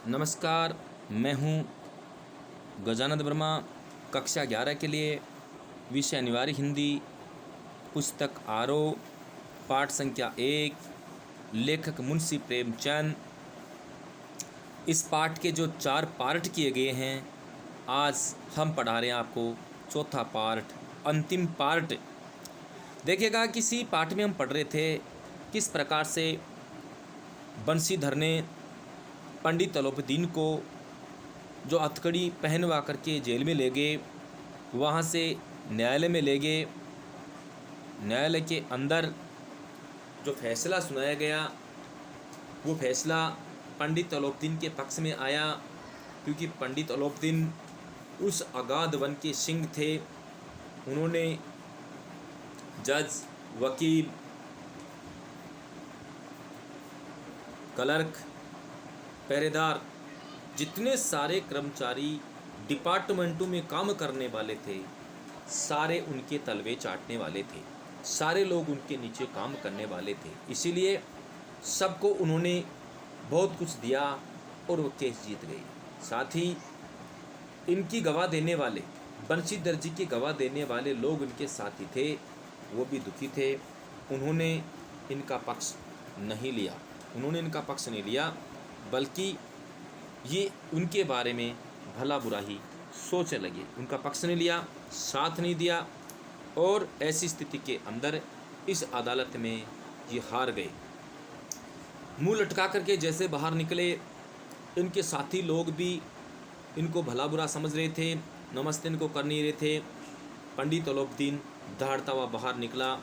नमस्कार, मैं हूँ गजानंद वर्मा। कक्षा 11 के लिए विषय अनिवार्य हिंदी, पुस्तक आरोह, पाठ संख्या 1, लेखक मुंशी प्रेमचंद। इस पाठ के जो 4 पार्ट किए गए हैं, आज हम पढ़ा रहे हैं आपको चौथा पार्ट, अंतिम पार्ट। देखिएगा, किसी पाठ में हम पढ़ रहे थे किस प्रकार से बंशीधर ने पंडित अलोपदीन को जो हथकड़ी पहनवा करके जेल में ले गए, वहाँ से न्यायालय में ले गए। न्यायालय के अंदर जो फैसला सुनाया गया, वो फैसला पंडित अलोपदीन के पक्ष में आया, क्योंकि पंडित अलोपदीन उस अगाध वन के सिंह थे। उन्होंने जज, वकील, क्लर्क, पहरेदार, जितने सारे कर्मचारी डिपार्टमेंटों में काम करने वाले थे, सारे उनके तलवे चाटने वाले थे। सारे लोग उनके नीचे काम करने वाले थे। इसीलिए सबको उन्होंने बहुत कुछ दिया और वो केस जीत गए। साथ ही इनकी गवाह देने वाले, बंशीधर जी की गवाह देने वाले लोग इनके साथी थे, वो भी दुखी थे। उन्होंने इनका पक्ष नहीं लिया। बल्कि ये उनके बारे में भला बुरा ही सोचने लगे। उनका पक्ष नहीं लिया, साथ नहीं दिया, और ऐसी स्थिति के अंदर इस अदालत में ये हार गए। मुंह लटका करके जैसे बाहर निकले, इनके साथी लोग भी इनको भला बुरा समझ रहे थे, नमस्ते इनको कर नहीं रहे थे। पंडित अलोपदीन दहाड़ता हुआ बाहर निकला।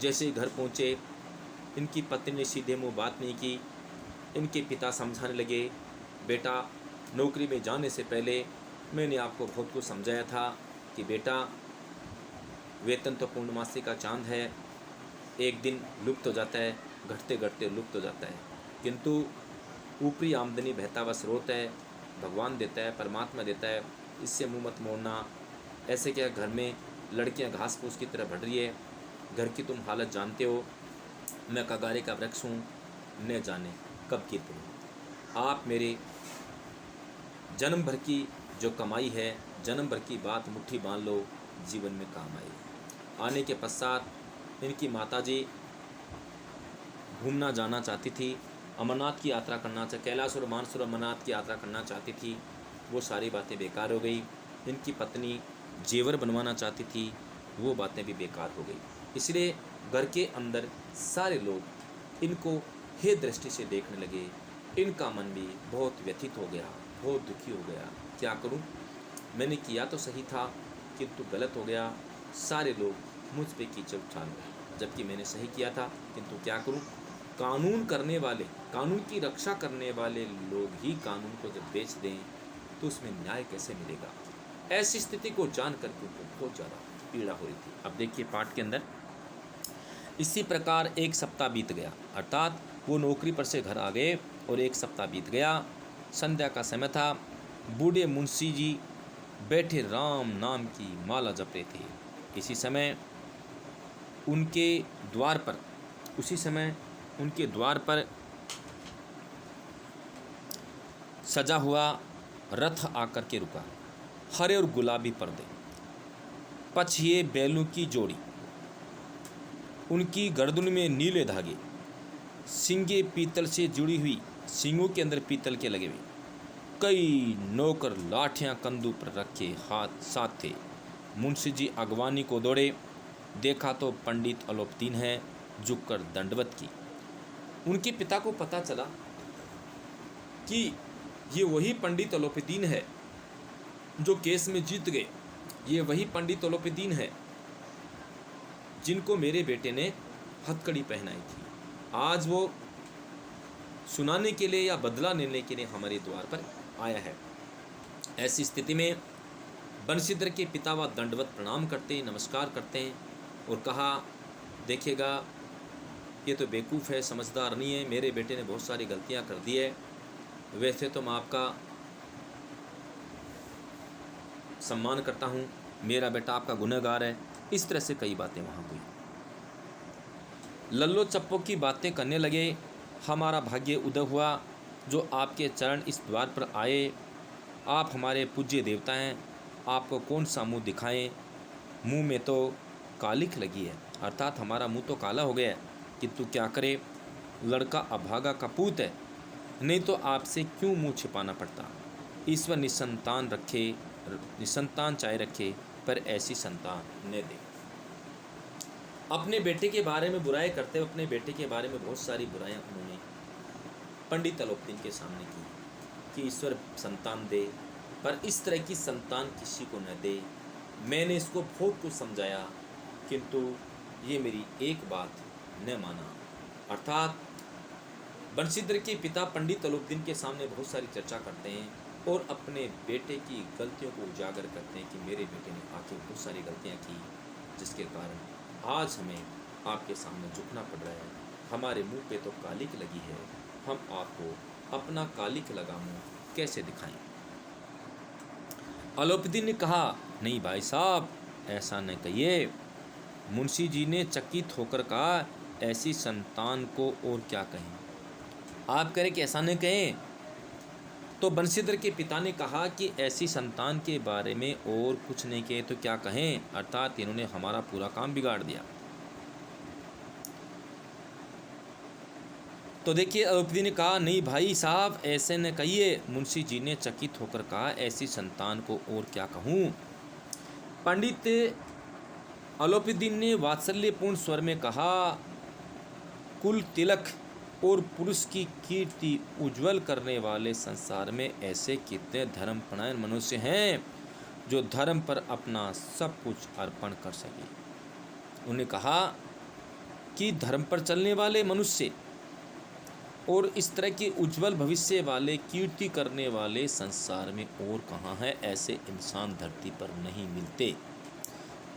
जैसे घर पहुँचे, इनकी पत्नी ने सीधे मुँह बात नहीं की। इनके पिता समझाने लगे, बेटा, नौकरी में जाने से पहले मैंने आपको बहुत कुछ समझाया था कि बेटा, वेतन तो पूर्णमासी का चांद है, एक दिन लुप्त हो जाता है, घटते घटते लुप्त हो जाता है, किंतु ऊपरी आमदनी बहता हुआ स्रोत है, भगवान देता है, परमात्मा देता है, इससे मुँह मत मोड़ना। ऐसे क्या घर में लड़कियां घास फूस की तरह बढ़ रही है, घर की तुम हालत जानते हो, मैं कगारे का वृक्ष हूँ, न जाने कब गिर पड़ूं। आप मेरे जन्म भर की जो कमाई है, जन्म भर की बात मुट्ठी बांध लो, जीवन में काम आए। आने के पश्चात इनकी माताजी घूमना जाना चाहती थी, अमरनाथ की यात्रा करना, कैलाश और मानसरोवर अमरनाथ की यात्रा करना चाहती थी। वो सारी बातें बेकार हो गई। इनकी पत्नी जेवर बनवाना चाहती थी, वो बातें भी बेकार हो गई। इसलिए घर के अंदर सारे लोग इनको हे दृष्टि से देखने लगे। इनका मन भी बहुत व्यथित हो गया, बहुत दुखी हो गया। क्या करूं? मैंने किया तो सही था, किंतु गलत हो गया। सारे लोग मुझ पे कीचड़ उछाल गए, जबकि मैंने सही किया था, किंतु क्या करूं? कानून करने वाले, कानून की रक्षा करने वाले लोग ही कानून को जब बेच दें तो उसमें न्याय कैसे मिलेगा? ऐसी स्थिति को जान करके उनको बहुत ज़्यादा पीड़ा हो रही थी। अब देखिए पाठ के अंदर, इसी प्रकार 1 सप्ताह बीत गया, अर्थात वो नौकरी पर से घर आ गए और 1 सप्ताह बीत गया। संध्या का समय था। बूढ़े मुंशी जी बैठे राम नाम की माला जप रहे थे। उसी समय उनके द्वार पर सजा हुआ रथ आकर के रुका। हरे और गुलाबी पर्दे, पछिए बैलों की जोड़ी, उनकी गर्दन में नीले धागे, सींगे पीतल से जुड़ी हुई, सींगों के अंदर पीतल के लगे हुए, कई नौकर लाठियां कंधों पर रखे हाथ साथ थे। मुंशी जी अगवानी को दौड़े, देखा तो पंडित अलोपदीन है, झुककर दंडवत की। उनके पिता को पता चला कि ये वही पंडित अलोपदीन है जो केस में जीत गए, ये वही पंडित अलोपदीन है जिनको मेरे बेटे ने हथकड़ी पहनाई थी। आज वो सुनाने के लिए या बदला लेने के लिए हमारे द्वार पर आया है। ऐसी स्थिति में बंशीधर के पिता व दंडवत प्रणाम करते हैं, नमस्कार करते हैं और कहा, देखिएगा, ये तो बेवकूफ़ है, समझदार नहीं है, मेरे बेटे ने बहुत सारी गलतियां कर दी है, वैसे तो मैं आपका सम्मान करता हूँ, मेरा बेटा आपका गुनहगार है। इस तरह से कई बातें वहाँ हुई। लल्लो चप्पो की बातें करने लगे। हमारा भाग्य उदय हुआ जो आपके चरण इस द्वार पर आए। आप हमारे पूज्य देवता हैं, आपको कौन सा मुँह दिखाएं। मुँह में तो कालिख लगी है, अर्थात हमारा मुँह तो काला हो गया है, किंतु क्या करे, लड़का अभागा का पूत है, नहीं तो आपसे क्यों मुँह छिपाना पड़ता। ईश्वर निसंतान चाहे रखे, पर ऐसी संतान न दे। अपने बेटे के बारे में बुराई करते हुए अपने बेटे के बारे में बहुत सारी बुराइयां उन्होंने पंडित अलोपदीन के सामने की कि ईश्वर संतान दे, पर इस तरह की संतान किसी को न दे। मैंने इसको बहुत कुछ समझाया, किंतु ये मेरी एक बात न माना। अर्थात बंशीधर के पिता पंडित अलोपदीन के सामने बहुत सारी चर्चा करते हैं और अपने बेटे की गलतियों को उजागर करते हैं कि मेरे बेटे ने आखिर बहुत सारी गलतियां की, जिसके कारण आज हमें आपके सामने झुकना पड़ रहा है। हमारे मुंह पे तो कालिक लगी है, हम आपको अपना कालिक लगा मुंह कैसे दिखाएं। अलोपदीन ने कहा, नहीं भाई साहब, ऐसा न कहिए। मुंशी जी ने चकित होकर कहा, ऐसी संतान को और क्या कहें। आप कह रहे कि ऐसा न कहें, तो बंशीधर के पिता ने कहा कि ऐसी संतान के बारे में और कुछ नहीं कहे तो क्या कहें, अर्थात इन्होंने हमारा पूरा काम बिगाड़ दिया। तो देखिए अलोपदीन ने कहा, नहीं भाई साहब, ऐसे न कहिए। मुंशी जी ने चकित होकर कहा, ऐसी संतान को और क्या कहूँ। पंडित अलोपदीन ने वात्सल्यपूर्ण स्वर में कहा, कुल तिलक और पुरुष की कीर्ति उज्जवल करने वाले संसार में ऐसे कितने धर्मपरायण मनुष्य हैं जो धर्म पर अपना सब कुछ अर्पण कर सके। उन्होंने कहा कि धर्म पर चलने वाले मनुष्य और इस तरह के उज्जवल भविष्य वाले, कीर्ति करने वाले संसार में और कहाँ है, ऐसे इंसान धरती पर नहीं मिलते।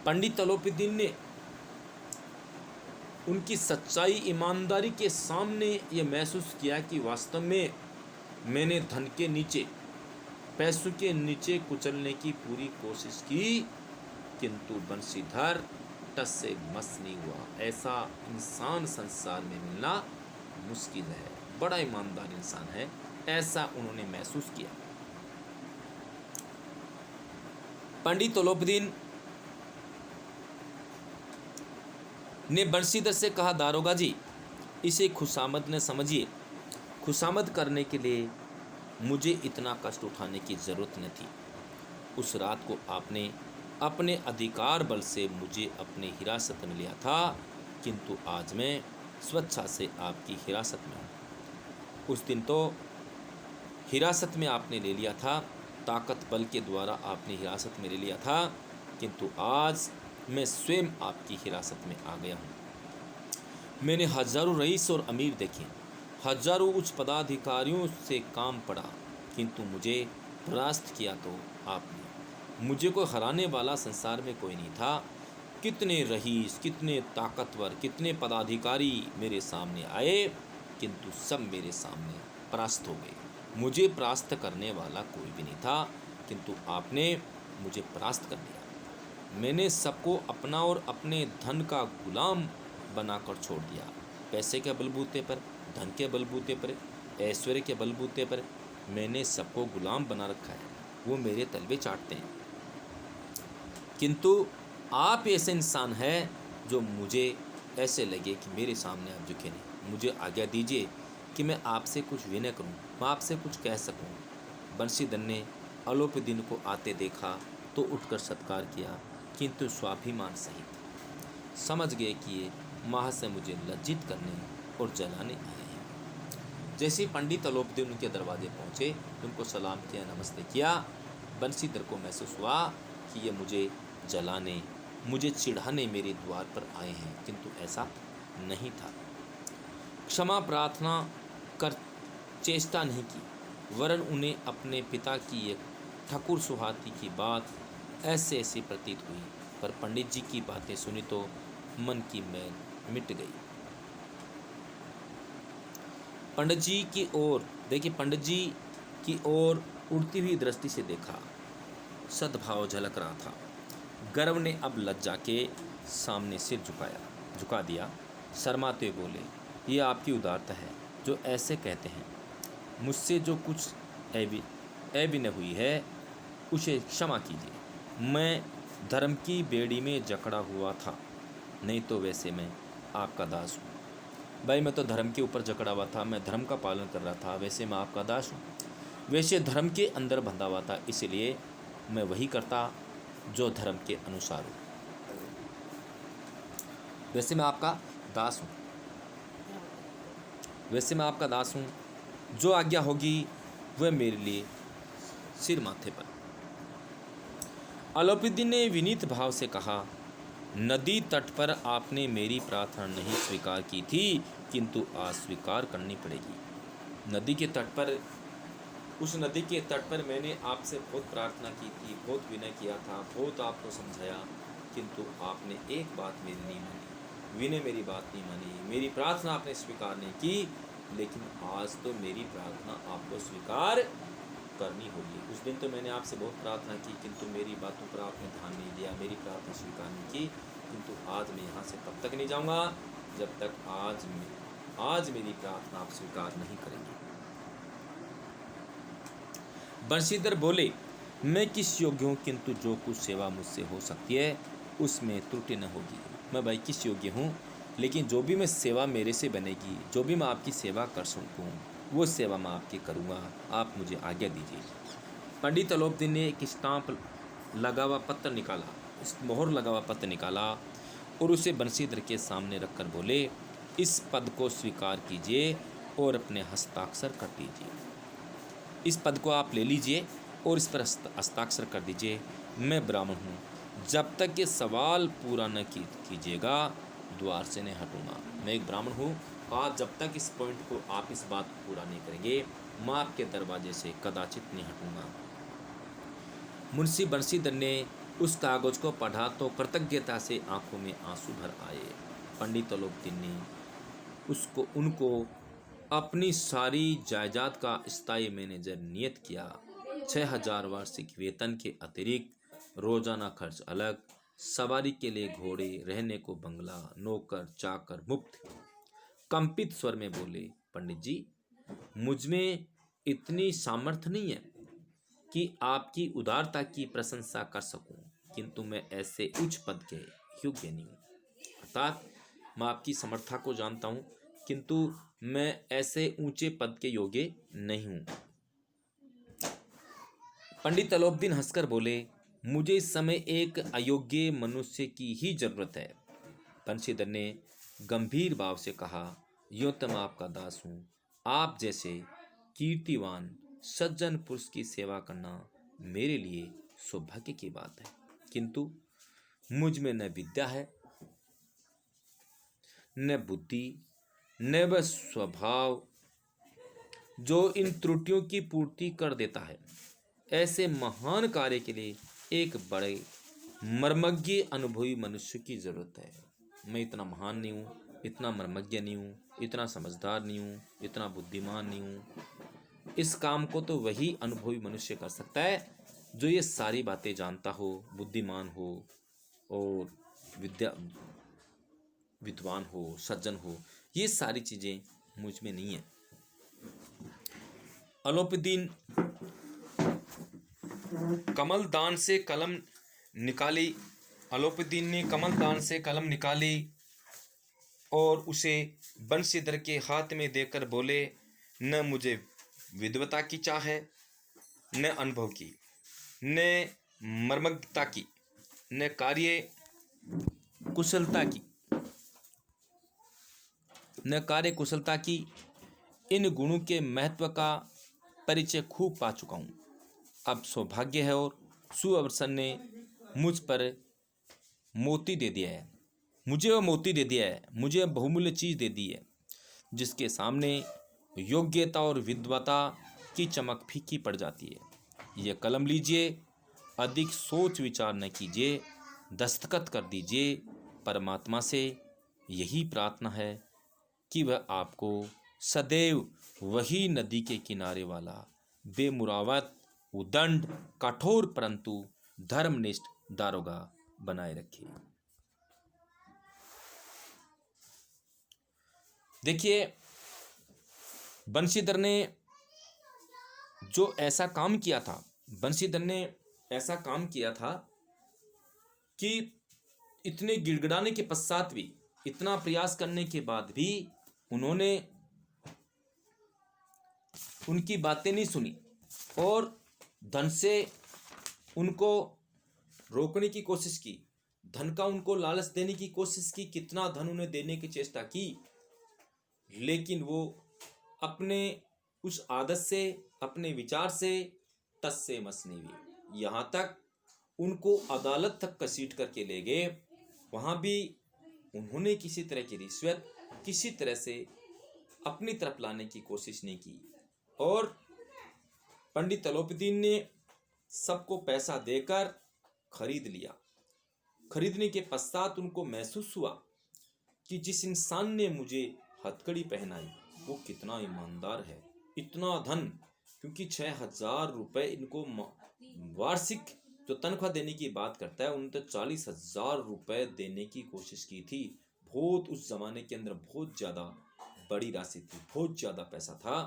पंडित अलोपदीन ने उनकी सच्चाई, ईमानदारी के सामने ये महसूस किया कि वास्तव में मैंने धन के नीचे, पैसों के नीचे कुचलने की पूरी कोशिश की, किंतु बंशीधर टस से मस नहीं हुआ। ऐसा इंसान संसार में मिलना मुश्किल है, बड़ा ईमानदार इंसान है, ऐसा उन्होंने महसूस किया। पंडित अलोपदीन ने बंशीधर से कहा, दारोगा जी, इसे खुशामद न समझिए। खुशामद करने के लिए मुझे इतना कष्ट उठाने की ज़रूरत न थी। उस रात को आपने अपने अधिकार बल से मुझे अपने हिरासत में लिया था, किंतु आज मैं स्वेच्छा से आपकी हिरासत में हूँ। उस दिन तो हिरासत में आपने ले लिया था, ताकत बल के द्वारा आपने हिरासत में ले लिया था, किंतु आज मैं स्वयं आपकी हिरासत में आ गया हूँ। मैंने हजारों रईस और अमीर देखे, हजारों उच्च पदाधिकारियों से काम पड़ा, किंतु मुझे परास्त किया तो आपने। मुझे को हराने वाला संसार में कोई नहीं था। कितने रईस, कितने ताकतवर, कितने पदाधिकारी मेरे सामने आए, किंतु सब मेरे सामने परास्त हो गए। मुझे परास्त करने वाला कोई भी नहीं था, किंतु आपने मुझे परास्त कर दिया। मैंने सबको अपना और अपने धन का गुलाम बनाकर छोड़ दिया। पैसे के बलबूते पर, धन के बलबूते पर, ऐश्वर्य के बलबूते पर मैंने सबको गुलाम बना रखा है, वो मेरे तलवे चाटते हैं। किंतु आप ऐसे इंसान हैं जो मुझे ऐसे लगे कि मेरे सामने आप झुके नहीं। मुझे आज्ञा दीजिए कि मैं आपसे कुछ विनय करूं, मैं आपसे कुछ कह सकूं। बंशीधर ने अलोपदीन को आते देखा तो उठकर सत्कार किया, किंतु स्वाभिमान सहित। समझ गए कि ये महज से मुझे लज्जित करने और जलाने आए हैं। जैसे पंडित अलोपदीन उनके दरवाजे पहुँचे, उनको सलाम किया, नमस्ते किया। बंशीधर को महसूस हुआ कि ये मुझे जलाने, मुझे चिढ़ाने मेरे द्वार पर आए हैं, किंतु ऐसा नहीं था। क्षमा प्रार्थना कर चेष्टा नहीं की, वरन उन्हें अपने पिता की एक ठकुर सुहाती की बात ऐसे ऐसी प्रतीत हुई। पर पंडित जी की बातें सुनी तो मन की मैल मिट गई। पंडित जी की ओर देखिए, पंडित जी की ओर उड़ती हुई दृष्टि से देखा, सद्भाव झलक रहा था। गर्व ने अब लज्जा के सामने सिर झुका दिया। शर्माते बोले, ये आपकी उदारता है जो ऐसे कहते हैं। मुझसे जो कुछ अभिनय हुई है उसे क्षमा कीजिए। मैं धर्म की बेड़ी में जकड़ा हुआ था, नहीं तो वैसे मैं आपका दास हूँ। भाई मैं तो धर्म के ऊपर जकड़ा हुआ था, मैं धर्म का पालन कर रहा था, वैसे मैं आपका दास हूँ। वैसे धर्म के अंदर बंधा हुआ था, इसलिए मैं वही करता जो धर्म के अनुसार हो। वैसे मैं आपका दास हूँ, वैसे मैं आपका दास हूँ। जो आज्ञा होगी वह मेरे लिए सिर माथे पर। अलोपीदीन ने विनीत भाव से कहा, नदी तट पर आपने मेरी प्रार्थना नहीं स्वीकार की थी, किंतु आज स्वीकार करनी पड़ेगी। नदी के तट पर, उस नदी के तट पर मैंने आपसे बहुत प्रार्थना की थी, बहुत विनय किया था, बहुत आपको समझाया, किंतु आपने एक बात मेरी नहीं मानी। विनय मेरी बात नहीं मानी, मेरी प्रार्थना आपने स्वीकार नहीं की। लेकिन आज तो मेरी प्रार्थना आपको स्वीकार करनी होगी। उस दिन तो मैंने आपसे बहुत प्रार्थना की, किंतु मेरी बातों पर आपने ध्यान नहीं दिया, मेरी प्रार्थना स्वीकार नहीं की। किंतु आज मैं यहाँ से तब तक नहीं जाऊँगा जब तक आज मेरी प्रार्थना आप स्वीकार नहीं करेंगे। बंशीधर बोले, मैं किस योग्य हूँ, किंतु जो कुछ सेवा मुझसे हो सकती है उसमें त्रुटि न होगी। मैं भाई किस योग्य हूँ, लेकिन जो भी मैं सेवा मेरे से बनेगी, जो भी मैं आपकी सेवा कर सकूँ वो सेवा मैं आपकी करूँगा। आप मुझे आज्ञा दीजिए। पंडित अलोपदीन ने एक स्टाम्प लगा हुआ पत्र निकाला, मोहर लगा हुआ पत्र निकाला और उसे बंशीधर के सामने रखकर बोले, इस पद को स्वीकार कीजिए और अपने हस्ताक्षर कर दीजिए। इस पद को आप ले लीजिए और इस पर हस्ताक्षर कर दीजिए। मैं ब्राह्मण हूँ, जब तक ये सवाल पूरा न कीजिएगा द्वार से नहीं हटूंगा। मैं एक ब्राह्मण हूँ, आज जब तक इस पॉइंट को आप इस बात को पूरा नहीं करेंगे, मैं आपके दरवाजे से कदाचित नहीं हटूंगा। मुंशी बंशीधर ने उस कागज को पढ़ा तो कृतज्ञता से आंखों में आंसू भर आए। पंडित अलोपदीन ने उनको अपनी सारी जायदाद का स्थायी मैनेजर नियत किया। 6,000 वार्षिक वेतन के अतिरिक्त रोजाना खर्च अलग, सवारी के लिए घोड़े, रहने को बंगला, नौकर चाकर मुफ्त। कंपित स्वर में बोले, पंडित जी, मुझ में इतनी सामर्थ्य नहीं है कि आपकी उदारता की प्रशंसा कर सकूं, किंतु मैं ऐसे उच्च पद के योग्य नहीं हूँ। अर्थात मैं आपकी समर्था को जानता हूँ, किंतु मैं ऐसे ऊंचे पद के योग्य नहीं हूँ। पंडित अलोपदीन हंसकर बोले, मुझे इस समय एक अयोग्य मनुष्य की ही जरूरत है। बंशीधर ने गंभीर भाव से कहा, यूं तो मैं आपका दास हूँ। आप जैसे कीर्तिवान सज्जन पुरुष की सेवा करना मेरे लिए सौभाग्य की बात है, किंतु मुझ में न विद्या है, न बुद्धि, न वह स्वभाव जो इन त्रुटियों की पूर्ति कर देता है। ऐसे महान कार्य के लिए एक बड़े मर्मज्ञ अनुभवी मनुष्य की जरूरत है। मैं इतना महान नहीं हूँ, इतना मर्मज्ञ नहीं हूँ, इतना समझदार नहीं हूँ, इतना बुद्धिमान नहीं हूँ। इस काम को तो वही अनुभवी मनुष्य कर सकता है जो ये सारी बातें जानता हो, बुद्धिमान हो और विद्वान हो, सज्जन हो। ये सारी चीज़ें मुझ में नहीं है। अलोपीदीन कमलदान से कलम निकाली। अलोपीदीन ने कमलदान से कलम निकाली और उसे बंशीधर के हाथ में देकर बोले, न मुझे विद्वता की चाह है, न अनुभव की, न मर्मज्ञता की, न कार्य कुशलता की। इन गुणों के महत्व का परिचय खूब पा चुका हूँ। अब सौभाग्य है और सुअवसर ने मुझ पर मोती दे दिया है, मुझे वह मोती दे दिया है, मुझे बहुमूल्य चीज़ दे दी है, जिसके सामने योग्यता और विद्वता की चमक फीकी पड़ जाती है। यह कलम लीजिए, अधिक सोच विचार न कीजिए, दस्तखत कर दीजिए। परमात्मा से यही प्रार्थना है कि वह आपको सदैव वही नदी के किनारे वाला बेमुरावत, उदंड, कठोर परंतु धर्मनिष्ठ दारोगा बनाए रखे। देखिए, बंशीधर ने जो ऐसा काम किया था, बंशीधर ने ऐसा काम किया था कि इतने गिड़गिड़ाने के पश्चात भी, इतना प्रयास करने के बाद भी उन्होंने उनकी बातें नहीं सुनी और धन से उनको रोकने की कोशिश की, धन का उनको लालच देने की कोशिश की, कितना धन उन्हें देने की चेष्टा की, लेकिन वो अपने उस आदत से, अपने विचार से टस से मस नहीं हुए। यहाँ तक उनको अदालत तक घसीट करके ले गए। वहाँ भी उन्होंने किसी तरह की रिश्वत, किसी तरह से अपनी तरफ लाने की कोशिश नहीं की और पंडित अलोपीदीन ने सबको पैसा देकर खरीद लिया। खरीदने के पश्चात उनको महसूस हुआ कि जिस इंसान ने मुझे हथकड़ी पहनाई वो कितना ईमानदार है। इतना धन, क्योंकि 6,000 रुपये इनको वार्षिक जो तनख्वाह देने की बात करता है, उन्होंने तो 40,000 रुपये देने की कोशिश की थी। बहुत उस जमाने के अंदर बहुत ज़्यादा बड़ी राशि थी, बहुत ज़्यादा पैसा था।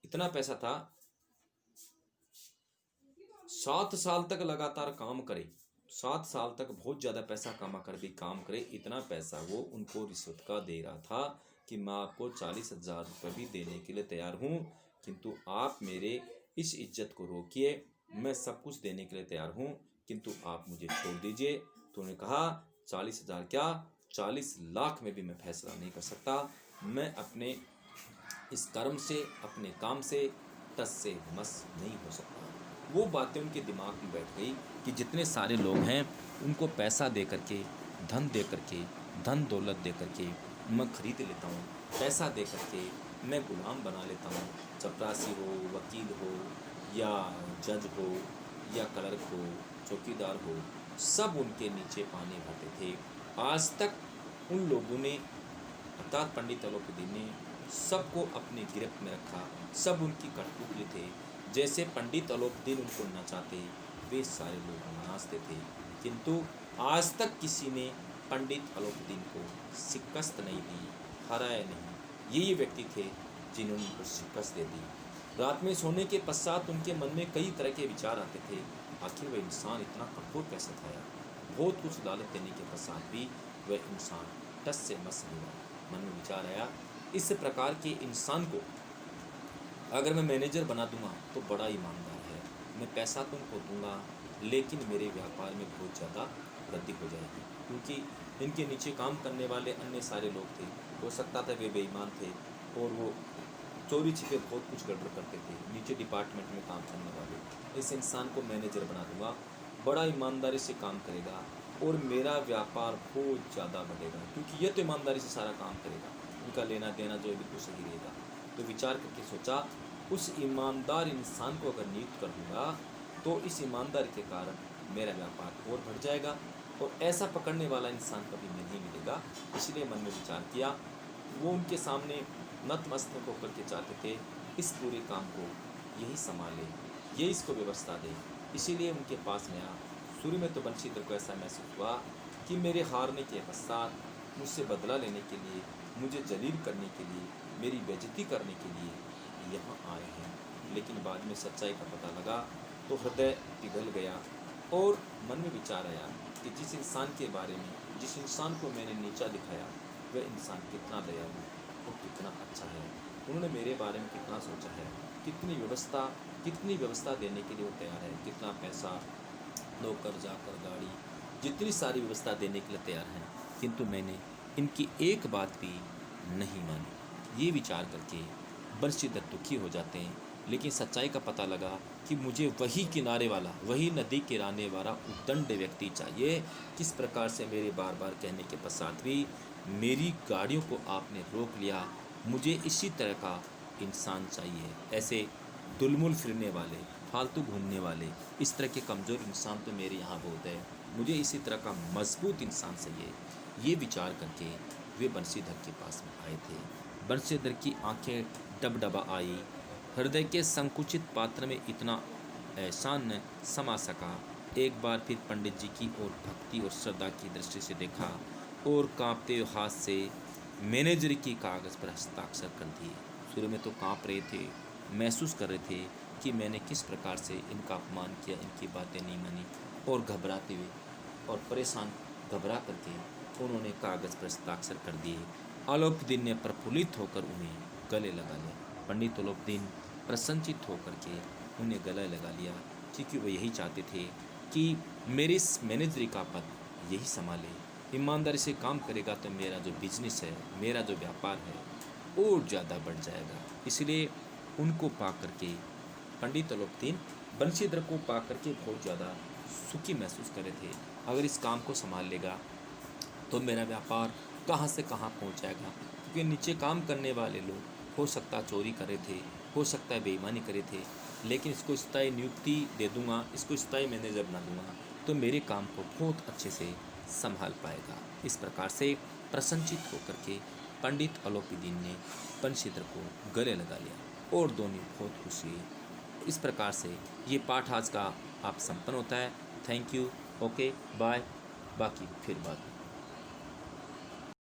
इतना पैसा था, 7 साल तक लगातार काम करे, 7 साल तक बहुत ज़्यादा पैसा कमा कर भी काम करे, इतना पैसा वो उनको रिश्वत का दे रहा था कि मैं आपको 40,000 रुपये भी देने के लिए तैयार हूँ, किंतु आप मेरे इस इज्जत को रोकिए, मैं सब कुछ देने के लिए तैयार हूँ, किंतु आप मुझे छोड़ दीजिए। तो उन्होंने कहा 40,000 क्या, 40 लाख में भी मैं फैसला नहीं कर सकता। मैं अपने इस कर्म से, अपने काम से टस से मस नहीं हो सकता। वो बातें उनके दिमाग में बैठ गई कि जितने सारे लोग हैं उनको पैसा दे करके, धन दे करके, धन दौलत दे करके मैं खरीद लेता हूँ, पैसा दे करके मैं गुलाम बना लेता हूँ। चपरासी हो, वकील हो, या जज हो, या क्लर्क हो, चौकीदार हो, सब उनके नीचे पानी भरते थे। आज तक उन लोगों ने, अर्थात पंडित अलोपीदीन ने सबको अपनी गिरफ्त में रखा, सब उनकी कठपुतली थे। जैसे पंडित अलोपीदीन उनको नचाते, वे सारे लोग नाचते थे, किंतु आज तक किसी ने पंडित अलोपीदीन को शिकस्त नहीं दी, हराया नहीं। यही व्यक्ति थे जिन्होंने उनको शिकस्त दे दी। रात में सोने के पश्चात उनके मन में कई तरह के विचार आते थे, आखिर वह इंसान इतना कठोर कैसे था यार। बहुत कुछ लालच देने के पश्चात भी वह इंसान टस से मस नहीं हुआ। मन में विचार आया, इस प्रकार के इंसान को अगर मैं मैनेजर बना दूंगा तो बड़ा ईमानदार है, मैं पैसा तो उनको दूंगा, लेकिन मेरे व्यापार में बहुत ज़्यादा वृद्धि हो जाएगी, क्योंकि इनके नीचे काम करने वाले अन्य सारे लोग थे। हो सकता था वे बेईमान थे और वो चोरी छिपे बहुत कुछ गड़बड़ करते थे, नीचे डिपार्टमेंट में काम करने वाले। इस इंसान को मैनेजर बना दूंगा, बड़ा ईमानदारी से काम करेगा और मेरा व्यापार बहुत ज़्यादा बढ़ेगा, क्योंकि यह तो ईमानदारी से सारा काम करेगा, उनका लेना देना जो है बिल्कुल सही रहेगा। तो विचार करके सोचा, उस ईमानदार इंसान को अगर नियुक्त कर दूंगा तो इस ईमानदारी के कारण मेरा व्यापार और बढ़ जाएगा और ऐसा पकड़ने वाला इंसान कभी नहीं मिलेगा। इसलिए मन में विचार किया। वो उनके सामने नतमस्तक होकर के चाहते थे इस पूरे काम को यही संभाले, ये इसको व्यवस्था दे। इसीलिए उनके पास गया। शुरू में तो बंशीधर को ऐसा महसूस हुआ कि मेरे हारने के पश्चात मुझसे बदला लेने के लिए, मुझे जलील करने के लिए, मेरी बेइज्जती करने के लिए यहाँ आए हैं। लेकिन बाद में सच्चाई का पता लगा तो हृदय पिघल गया और मन में विचार आया कि जिस इंसान के बारे में, जिस इंसान को मैंने नीचा दिखाया, वह इंसान कितना दयालु और कितना अच्छा है। उन्होंने मेरे बारे में कितना सोचा है, कितनी व्यवस्था देने के लिए वो तैयार है, कितना पैसा, नौकर जाकर गाड़ी, जितनी सारी व्यवस्था देने के लिए तैयार है, किंतु मैंने इनकी एक बात भी नहीं मानी। ये विचार करके बंशीधर दुखी हो जाते हैं। लेकिन सच्चाई का पता लगा कि मुझे वही किनारे वाला, वही नदी किनारे वाला उद्दंड व्यक्ति चाहिए। किस प्रकार से मेरे बार बार कहने के पश्चात भी मेरी गाड़ियों को आपने रोक लिया, मुझे इसी तरह का इंसान चाहिए। ऐसे दुलमुल फिरने वाले, फालतू घूमने वाले, इस तरह के कमज़ोर इंसान तो मेरे यहाँ बहुत है, मुझे इसी तरह का मजबूत इंसान चाहिए। ये विचार करके वे बंशीधर के पास में आए थे। बंशीधर की आंखें डबडबा आई। हृदय के संकुचित पात्र में इतना एहसान न समा सका। एक बार फिर पंडित जी की ओर भक्ति और श्रद्धा की दृष्टि से देखा और कांपते हाथ से मैनेजर की कागज़ पर हस्ताक्षर कर दिए। शुरू में तो कांप रहे थे, महसूस कर रहे थे कि मैंने किस प्रकार से इनका अपमान किया, इनकी बातें नहीं मानी। और घबराते हुए और परेशान घबरा करके उन्होंने कागज़ पर हस्ताक्षर कर दिए। अलोपीदीन ने प्रफुल्लित होकर उन्हें गले लगा लिया। पंडित अलोपीदीन प्रसन्नचित्त होकर के उन्हें गले लगा लिया, क्योंकि वो यही चाहते थे कि मेरी इस मैनेजरी का पद यही संभाले। ईमानदारी से काम करेगा तो मेरा जो बिजनेस है, मेरा जो व्यापार है और ज़्यादा बढ़ जाएगा। इसलिए उनको पा करके पंडित अलोपीदीन बंशीधर को पा करके बहुत ज़्यादा सुखी महसूस कर रहे थे। अगर इस काम को संभाल लेगा तो मेरा व्यापार कहाँ से कहाँ पहुँच जाएगा। क्योंकि नीचे काम करने वाले लोग हो सकता चोरी करे थे, हो सकता है बेईमानी करे थे, लेकिन इसको स्थायी नियुक्ति दे दूंगा, इसको स्थायी मैनेजर बना दूंगा तो मेरे काम को बहुत अच्छे से संभाल पाएगा। इस प्रकार से प्रसन्नचित्त होकर के पंडित अलोपीदीन ने बंशीधर को गले लगा लिया और दोनों बहुत खुशी हुई। इस प्रकार से ये पाठ आज का आप संपन्न होता है। थैंक यू, ओके, बाय, बाकी फिर बात।